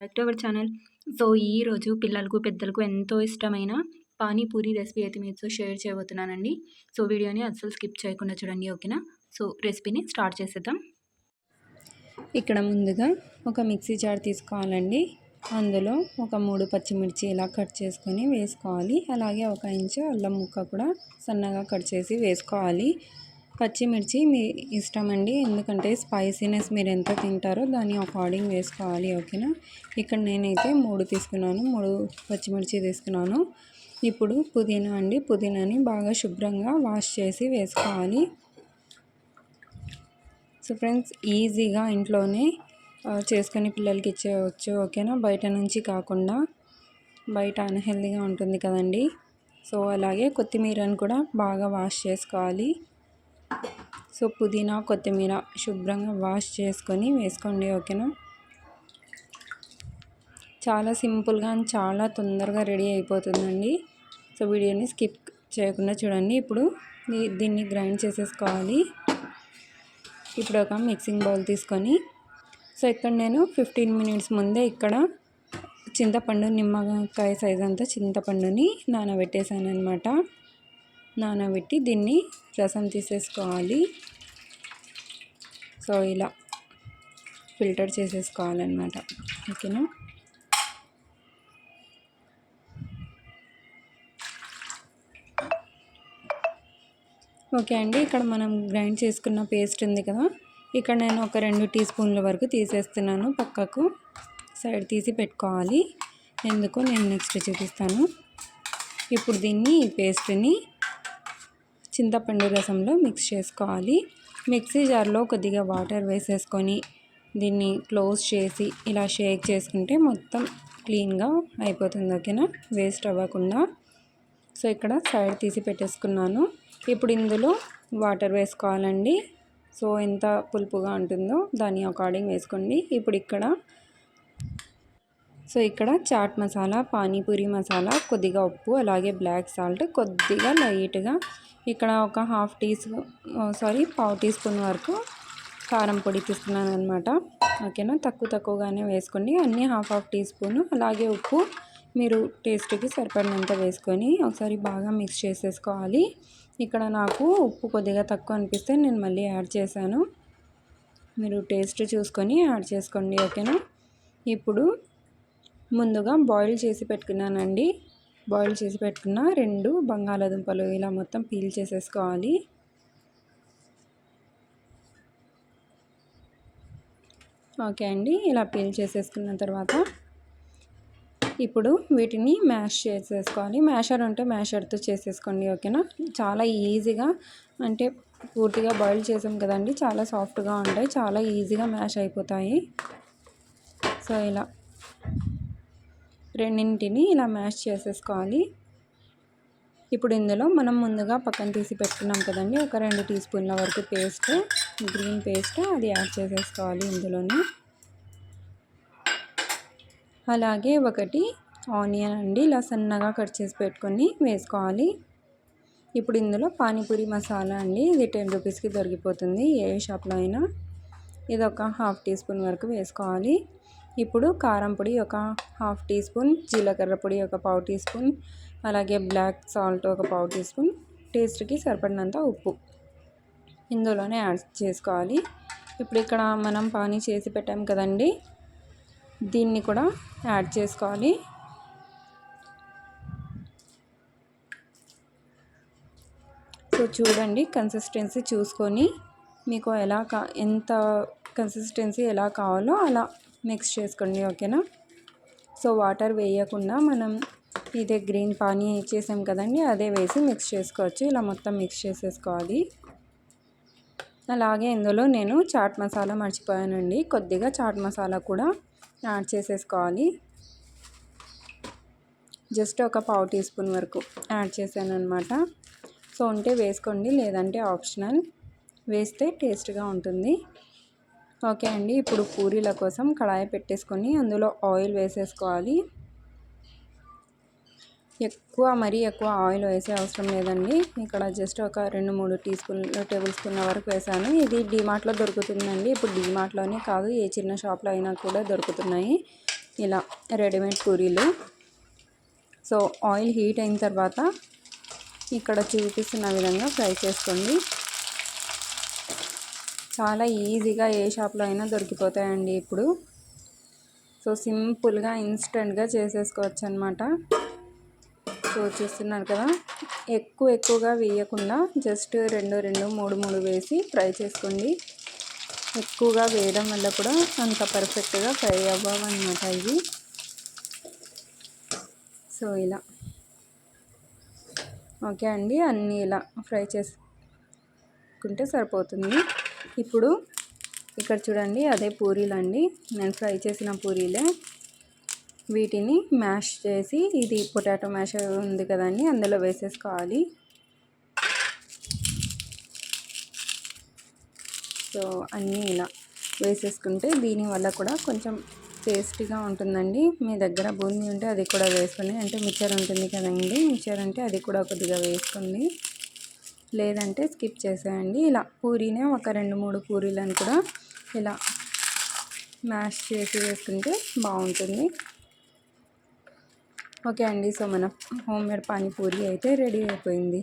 Back to our channel. So ఈరోజు పిల్లలకు పెద్దలకు ఎంతో ఇష్టమైన పానీపూరి రెసిపీ అయితే మీతో షేర్ చేయబోతున్నానండి. సో వీడియోని అస్సలు స్కిప్ చేయకుండా చూడండి, ఓకేనా? సో రెసిపీని స్టార్ట్ చేసేద్దాం. ఇక్కడ ముందుగా ఒక మిక్సీ జార్ తీసుకోవాలండి. అందులో ఒక 3 పచ్చిమిర్చి ఇలా కట్ చేసుకొని వేసుకోవాలి. అలాగే 1 ఇంచు అల్లం ముక్క కూడా సన్నగా కట్ చేసి వేసుకోవాలి. పచ్చిమిర్చి మీ ఇష్టం అండి, ఎందుకంటే స్పైసీనెస్ మీరు ఎంత తింటారో దాని అకార్డింగ్ వేసుకోవాలి, ఓకేనా? ఇక్కడ నేనైతే 3 తీసుకున్నాను, 3 పచ్చిమిర్చి తీసుకున్నాను. ఇప్పుడు పుదీనా అండి, పుదీనాని బాగా శుభ్రంగా వాష్ చేసి వేసుకోవాలి. సో ఫ్రెండ్స్, ఈజీగా ఇంట్లోనే చేసుకొని పిల్లలకి ఇచ్చేయవచ్చు, ఓకేనా? బయట నుంచి కాకుండా, బయట అన్హెల్దీగా ఉంటుంది కదండి. సో అలాగే కొత్తిమీరని కూడా బాగా వాష్ చేసుకోవాలి. సో పుదీనా కొత్తిమీర శుభ్రంగా వాష్ చేసుకొని వేసుకోండి, ఓకేనా? చాలా సింపుల్గా అండ్ చాలా తొందరగా రెడీ అయిపోతుందండి. సో వీడియోని స్కిప్ చేయకుండా చూడండి. ఇప్పుడు దీన్ని గ్రైండ్ చేసేసుకోవాలి. ఇప్పుడు ఒక మిక్సింగ్ బౌల్ తీసుకొని, సో ఇక్కడ నేను 15 మినిట్స్ ముందే ఇక్కడ చింతపండు, నిమ్మకాయ సైజ్ అంతా చింతపండుని నానబెట్టేసాను అనమాట. నానబెట్టి దీన్ని రసం తీసేసుకోవాలి. సో ఇలా ఫిల్టర్ చేసేసుకోవాలన్నమాట, ఓకేనా? ఓకే అండి, ఇక్కడ మనం గ్రైండ్ చేసుకున్న పేస్ట్ ఉంది కదా, ఇక్కడ నేను ఒక 2 టీ స్పూన్ల వరకు తీసేస్తున్నాను. పక్కకు సైడ్ తీసి పెట్టుకోవాలి, ఎందుకో నేను నెక్స్ట్ చూపిస్తాను. ఇప్పుడు దీన్ని ఈ పేస్ట్ని చింతపండు రసంలో మిక్స్ చేసుకోవాలి. మిక్సీ జార్లో కొద్దిగా వాటర్ వేసేసుకొని దీన్ని క్లోజ్ చేసి ఇలా షేక్ చేసుకుంటే మొత్తం క్లీన్గా అయిపోతుంది, ఓకేనా? వేస్ట్ అవ్వకుండా. సో ఇక్కడ సైడ్ తీసి పెట్టేసుకున్నాను. ఇప్పుడు ఇందులో వాటర్ వేసుకోవాలండి. సో ఎంత పులుపుగా ఉంటుందో దాని అకార్డింగ్ వేసుకోండి. ఇప్పుడు ఇక్కడ చాట్ మసాలా, పానీపూరి మసాలా, కొద్దిగా ఉప్పు, అలాగే బ్లాక్ సాల్ట్, కొద్దిగా లైట్గా ఇక్కడ ఒక పావు టీ స్పూన్ వరకు కారం పొడి తీసుకున్నాను అనమాట, ఓకేనా? తక్కువగానే వేసుకోండి, అన్నీ హాఫ్ టీ స్పూను. అలాగే ఉప్పు మీరు టేస్ట్కి సరిపడినంత వేసుకొని ఒకసారి బాగా మిక్స్ చేసేసుకోవాలి. ఇక్కడ నాకు ఉప్పు కొద్దిగా తక్కువ అనిపిస్తే నేను మళ్ళీ యాడ్ చేశాను. మీరు టేస్ట్ చూసుకొని యాడ్ చేసుకోండి, ఓకేనా? ఇప్పుడు ముందుగా బాయిల్ చేసి పెట్టుకున్నానండి. బాయిల్ చేసి పెట్టుకున్న 2 బంగాళాదుంపలు ఇలా మొత్తం పీల్ చేసేసుకోవాలి. ఓకే అండి, ఇలా పీల్ చేసేసుకున్న తర్వాత ఇప్పుడు వీటిని మ్యాష్ చేసేసుకోవాలి. మ్యాషర్ ఉంటే మ్యాషర్తో చేసేసుకోండి, ఓకేనా? చాలా ఈజీగా, అంటే పూర్తిగా బాయిల్ చేసాం కదండి, చాలా సాఫ్ట్గా ఉంటాయి, చాలా ఈజీగా మ్యాష్ అయిపోతాయి. సో ఇలా రెండింటిని ఇలా మ్యాష్ చేసేసుకోవాలి. ఇప్పుడు ఇందులో మనం ముందుగా పక్కన తీసి పెట్టుకున్నాం కదండి, ఒక 2 టీ స్పూన్ల వరకు పేస్ట్, గ్రీన్ పేస్ట్, అది యాడ్ చేసేసుకోవాలి ఇందులోనే. అలాగే 1 ఆనియన్ అండి, ఇలా సన్నగా కట్ చేసి పెట్టుకొని వేసుకోవాలి. ఇప్పుడు ఇందులో పానీపూరి మసాలా అండి, ఇది 10 రూపీస్కి దొరికిపోతుంది ఏ షాప్లో అయినా. ఇది ఒక హాఫ్ టీ స్పూన్ వరకు వేసుకోవాలి. ఇప్పుడు కారం పొడి ఒక హాఫ్ టీ స్పూన్, జీలకర్ర పొడి ఒక పావు టీ స్పూన్, అలాగే బ్లాక్ సాల్ట్ ఒక పావు టీ స్పూన్, టేస్ట్కి సరిపడినంత ఉప్పు ఇందులోనే యాడ్ చేసుకోవాలి. ఇప్పుడు ఇక్కడ మనం పానీ చేసి పెట్టాం కదండి, దీన్ని కూడా యాడ్ చేసుకోవాలి. సో చూడండి, కన్సిస్టెన్సీ చూసుకొని మీకు ఎంత కన్సిస్టెన్సీ ఎలా కావాలో అలా మిక్స్ చేసుకోండి, ఓకేనా? సో వాటర్ వేయకుండా మనం ఇదే గ్రీన్ పానీ చేసాం కదండి, అదే వేసి మిక్స్ చేసుకోవచ్చు. ఇలా మొత్తం మిక్స్ చేసేసుకోవాలి. అలాగే ఇందులో నేను చాట్ మసాలా మర్చిపోయానండి, కొద్దిగా చాట్ మసాలా కూడా యాడ్ చేసేసుకోవాలి. జస్ట్ ఒక పావు టీ స్పూన్ వరకు యాడ్ చేశాను అనమాట. సో ఉంటే వేసుకోండి, లేదంటే ఆప్షనల్, వేస్తే టేస్ట్గా ఉంటుంది. ఓకే అండి, ఇప్పుడు పూరీల కోసం కడాయి పెట్టేసుకొని అందులో ఆయిల్ వేసేసుకోవాలి. మరీ ఎక్కువ ఆయిల్ వేసే అవసరం లేదండి. ఇక్కడ జస్ట్ ఒక 2-3 టేబుల్ స్పూన్ల వరకు వేసాను. ఇది డీమార్ట్లో దొరుకుతుందండి. ఇప్పుడు డీమార్ట్లోనే కాదు, ఏ చిన్న షాప్లో అయినా కూడా దొరుకుతున్నాయి. ఇలా రెడీమేడ్ పూరీలు. సో ఆయిల్ హీట్ అయిన తర్వాత ఇక్కడ చూపిస్తున్న విధంగా ఫ్రై చేసుకోండి. చాలా ఈజీగా ఏ షాప్లో అయినా దొరికిపోతాయండి ఇప్పుడు. సో సింపుల్గా ఇన్స్టెంట్గా చేసేసుకోవచ్చు అనమాట. సో చూస్తున్నారు కదా, ఎక్కువగా వేయకుండా జస్ట్ 2 3 వేసి ఫ్రై చేసుకోండి. ఎక్కువగా వేయడం వల్ల కూడా అంత పర్ఫెక్ట్గా ఫ్రై అవ్వవన్నమాట ఇవి. సో ఇలా ఓకే అండి, అన్నీ ఇలా ఫ్రై చేసుకుంటే సరిపోతుంది. ఇప్పుడు ఇక్కడ చూడండి, అదే పూరీలు అండి, నేను ఫ్రై చేసిన పూరీలే. వీటిని మ్యాష్ చేసి, ఇది పొటాటో మ్యాష్ ఉంది కదండి, అందులో వేసేసుకోవాలి. సో అన్నీ ఇలా వేసేసుకుంటే దీనివల్ల కూడా కొంచెం టేస్టీగా ఉంటుందండి. మీ దగ్గర బూందీ ఉంటే అది కూడా వేసుకొని, అంటే మిక్చర్ ఉంటుంది కదండి, మిక్చర్ అంటే అది కూడా కొద్దిగా వేసుకోండి, లేదంటే స్కిప్ చేసేయండి. ఇలా పూరీనే ఒక 2 3 పూరీలను కూడా ఇలా మ్యాష్ చేసి వేసుకుంటే బాగుంటుంది. ఓకే అండి, సో మన హోమ్ మేడ్ పానీపూరి అయితే రెడీ అయిపోయింది.